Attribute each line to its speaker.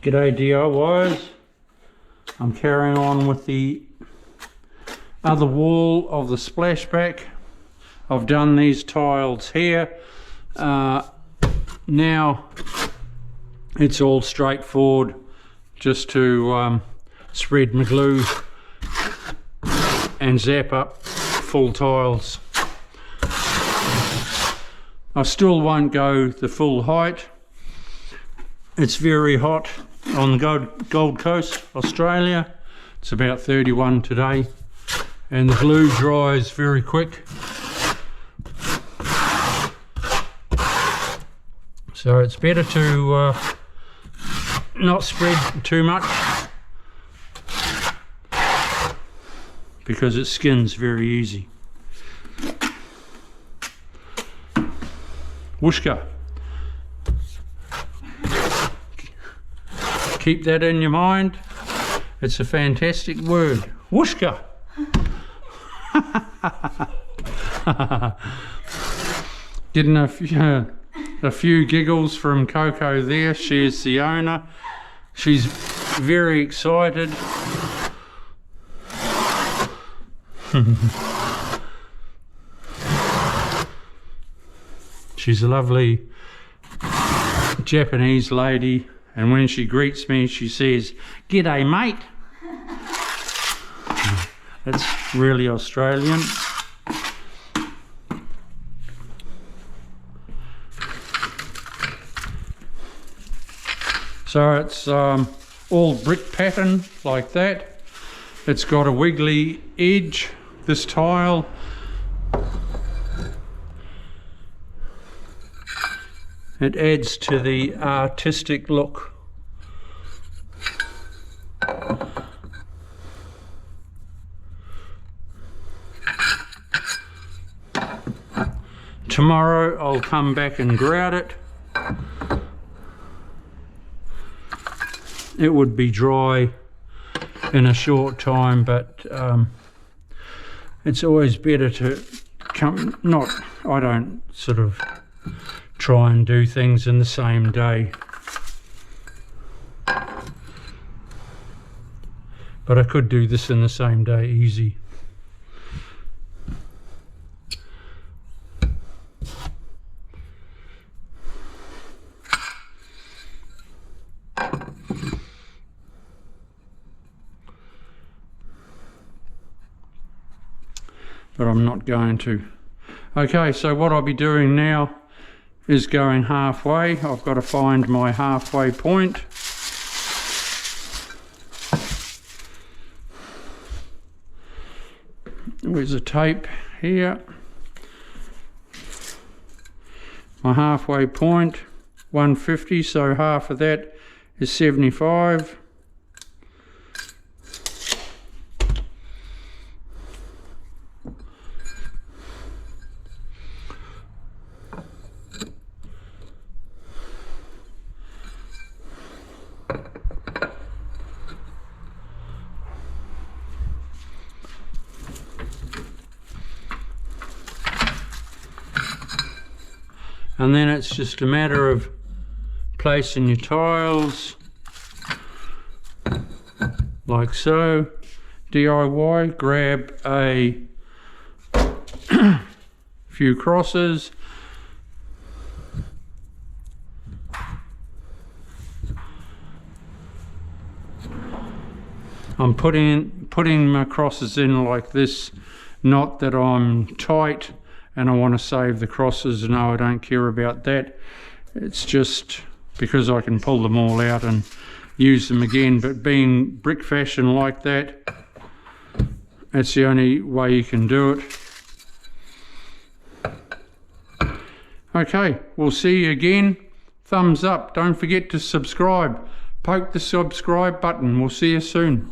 Speaker 1: G'day DIYers. I'm carrying on with the other wall of the splashback. I've done these tiles here. Now it's all straightforward, just to spread my glue and zap up full tiles. I still won't go the full height. It's very hot on the Gold Coast, Australia. It's about 31 today, and the glue dries very quick. So it's better to not spread too much, because it skins very easy. Whooshka. Keep that in your mind. It's a fantastic word. Whooshka. Getting a few giggles from Coco there. She is the owner. She's very excited. She's a lovely Japanese lady, and when she greets me she says, "G'day mate." That's really Australian. So it's all brick pattern like that. It's got a wiggly edge, this tile. It adds to the artistic look. Tomorrow I'll come back and grout it. It would be dry in a short time, but it's always better to come, I don't sort of try and do things in the same day, but I could do this in the same day easy. But I'm not going to. Okay, so what I'll be doing now is going halfway. I've got to find my halfway point. There's a tape here. My halfway point, 150, so half of that is 75. And then it's just a matter of placing your tiles like so. DIY, grab a few crosses, I'm putting my crosses in like this, not that I'm tight and I want to save the crosses. No, I don't care about that. It's just because I can pull them all out and use them again. But being brick fashion like that, that's the only way you can do it. Okay, we'll see you again. Thumbs up. Don't forget to subscribe. Poke the subscribe button. We'll see you soon.